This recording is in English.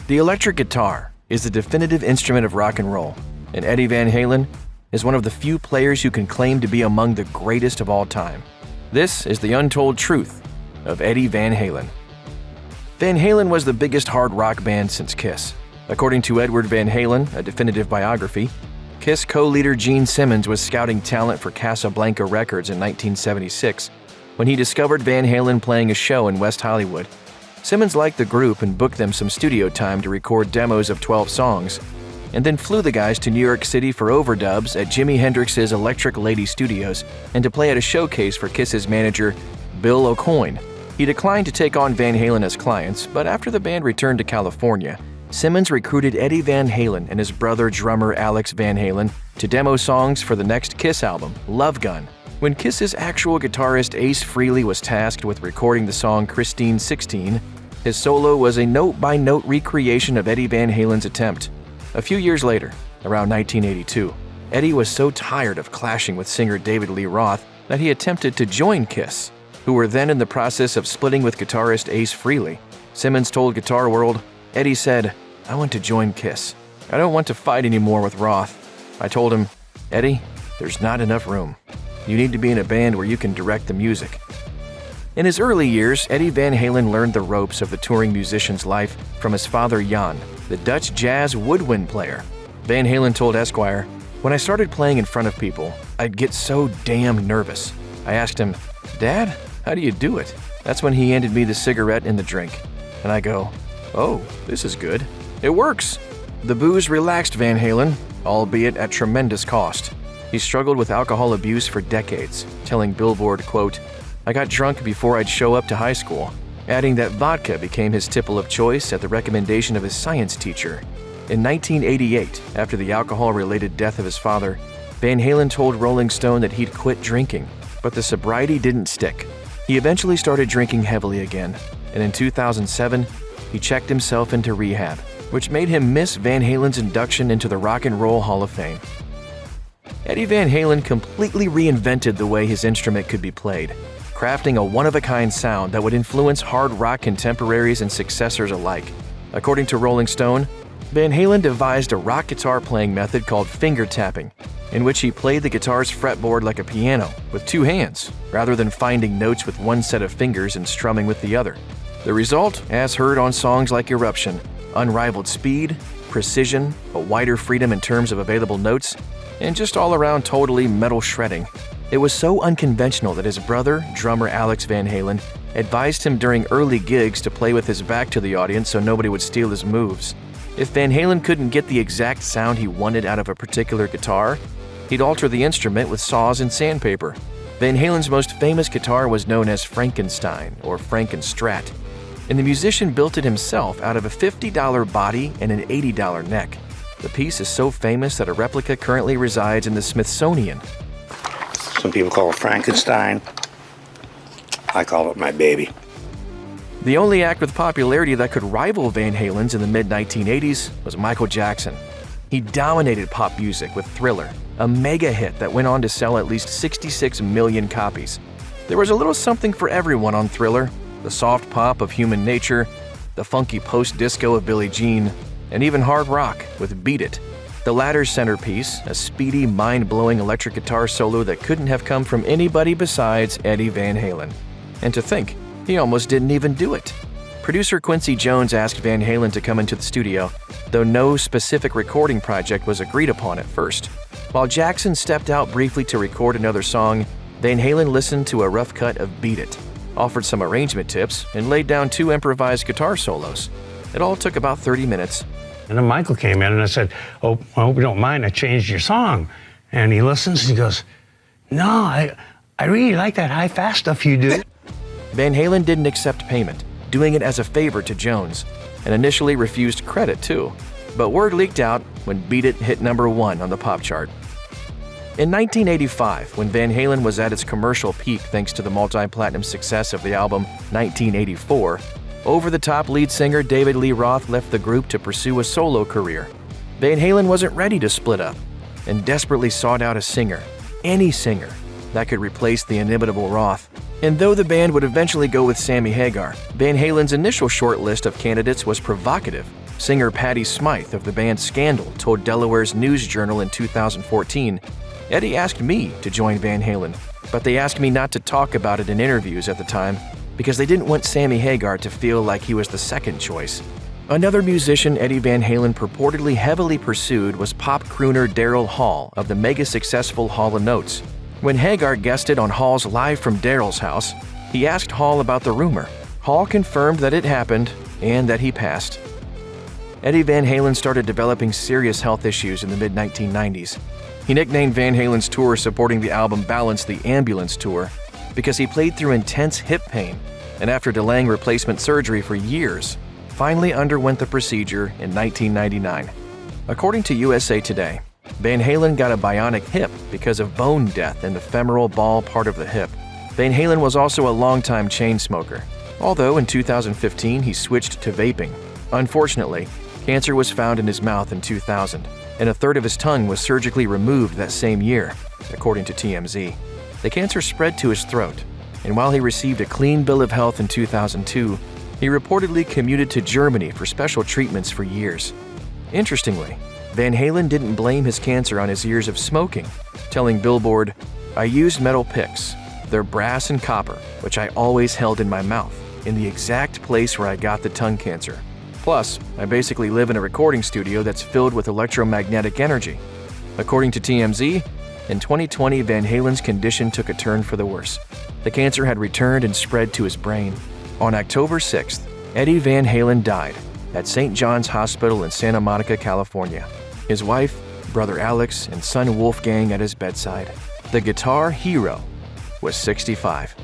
The electric guitar is the definitive instrument of rock and roll, and Eddie Van Halen is one of the few players who can claim to be among the greatest of all time. This is the untold truth of Eddie Van Halen. Van Halen was the biggest hard rock band since Kiss. According to Edward Van Halen, a definitive biography, Kiss co-leader Gene Simmons was scouting talent for Casablanca Records in 1976 when he discovered Van Halen playing a show in West Hollywood. Simmons liked the group and booked them some studio time to record demos of 12 songs, and then flew the guys to New York City for overdubs at Jimi Hendrix's Electric Lady Studios and to play at a showcase for Kiss's manager, Bill O'Coin. He declined to take on Van Halen as clients, but after the band returned to California, Simmons recruited Eddie Van Halen and his brother drummer Alex Van Halen to demo songs for the next Kiss album, Love Gun. When Kiss's actual guitarist Ace Frehley was tasked with recording the song Christine 16, his solo was a note-by-note recreation of Eddie Van Halen's attempt. A few years later, around 1982, Eddie was so tired of clashing with singer David Lee Roth that he attempted to join Kiss, who were then in the process of splitting with guitarist Ace Frehley. Simmons told Guitar World, Eddie said, "I want to join Kiss. I don't want to fight anymore with Roth." I told him, "Eddie, there's not enough room. You need to be in a band where you can direct the music." In his early years, Eddie Van Halen learned the ropes of the touring musician's life from his father Jan, the Dutch jazz woodwind player. Van Halen told Esquire, "When I started playing in front of people, I'd get so damn nervous. I asked him, 'Dad, how do you do it?' That's when he handed me the cigarette and the drink. And I go, 'Oh, this is good. It works.'" The booze relaxed Van Halen, albeit at tremendous cost. He struggled with alcohol abuse for decades, telling Billboard, quote, "I got drunk before I'd show up to high school," adding that vodka became his tipple of choice at the recommendation of his science teacher. In 1988, after the alcohol-related death of his father, Van Halen told Rolling Stone that he'd quit drinking, but the sobriety didn't stick. He eventually started drinking heavily again, and in 2007, he checked himself into rehab, which made him miss Van Halen's induction into the Rock and Roll Hall of Fame. Eddie Van Halen completely reinvented the way his instrument could be played, crafting a one-of-a-kind sound that would influence hard rock contemporaries and successors alike. According to Rolling Stone, Van Halen devised a rock guitar playing method called finger tapping, in which he played the guitar's fretboard like a piano, with two hands, rather than finding notes with one set of fingers and strumming with the other. The result, as heard on songs like Eruption, unrivaled speed, precision, a wider freedom in terms of available notes, and just all around totally metal shredding. It was so unconventional that his brother, drummer Alex Van Halen, advised him during early gigs to play with his back to the audience so nobody would steal his moves. If Van Halen couldn't get the exact sound he wanted out of a particular guitar, he'd alter the instrument with saws and sandpaper. Van Halen's most famous guitar was known as Frankenstein or Frankenstrat, and the musician built it himself out of a $50 body and an $80 neck. The piece is so famous that a replica currently resides in the Smithsonian. Some people call it Frankenstein. I call it my baby. The only act with popularity that could rival Van Halen's in the mid-1980s was Michael Jackson. He dominated pop music with Thriller, a mega hit that went on to sell at least 66 million copies. There was a little something for everyone on Thriller: the soft pop of Human Nature, the funky post-disco of Billie Jean, and even hard rock with Beat It. The latter's centerpiece, a speedy, mind-blowing electric guitar solo that couldn't have come from anybody besides Eddie Van Halen. And to think, he almost didn't even do it. Producer Quincy Jones asked Van Halen to come into the studio, though no specific recording project was agreed upon at first. While Jackson stepped out briefly to record another song, Van Halen listened to a rough cut of Beat It, offered some arrangement tips, and laid down 2 improvised guitar solos. It all took about 30 minutes. And then Michael came in and I said, "Oh, I hope you don't mind, I changed your song." And he listens and he goes, "No, I really like that high-fast stuff you do." Van Halen didn't accept payment, doing it as a favor to Jones, and initially refused credit too. But word leaked out when Beat It hit #1 on the pop chart. In 1985, when Van Halen was at its commercial peak thanks to the multi-platinum success of the album 1984, over-the-top lead singer David Lee Roth left the group to pursue a solo career. Van Halen wasn't ready to split up and desperately sought out a singer, any singer, that could replace the inimitable Roth. And though the band would eventually go with Sammy Hagar, Van Halen's initial short list of candidates was provocative. Singer Patti Smythe of the band Scandal told Delaware's News Journal in 2014, "Eddie asked me to join Van Halen, but they asked me not to talk about it in interviews at the time because they didn't want Sammy Hagar to feel like he was the second choice." Another musician Eddie Van Halen purportedly heavily pursued was pop crooner Daryl Hall of the mega-successful Hall & Oates. When Hagar guested on Hall's Live from Daryl's House, he asked Hall about the rumor. Hall confirmed that it happened and that he passed. Eddie Van Halen started developing serious health issues in the mid-1990s. He nicknamed Van Halen's tour supporting the album Balance the Ambulance Tour because he played through intense hip pain and, after delaying replacement surgery for years, finally underwent the procedure in 1999. According to USA Today, Van Halen got a bionic hip because of bone death in the femoral ball part of the hip. Van Halen was also a longtime chain smoker, although in 2015 he switched to vaping. Unfortunately, cancer was found in his mouth in 2000, and a third of his tongue was surgically removed that same year, according to TMZ. The cancer spread to his throat, and while he received a clean bill of health in 2002, he reportedly commuted to Germany for special treatments for years. Interestingly, Van Halen didn't blame his cancer on his years of smoking, telling Billboard, "I used metal picks. They're brass and copper, which I always held in my mouth, in the exact place where I got the tongue cancer. Plus, I basically live in a recording studio that's filled with electromagnetic energy." According to TMZ, in 2020, Van Halen's condition took a turn for the worse. The cancer had returned and spread to his brain. On October 6th, Eddie Van Halen died at St. John's Hospital in Santa Monica, California. His wife, brother Alex, and son Wolfgang at his bedside. The guitar hero was 65.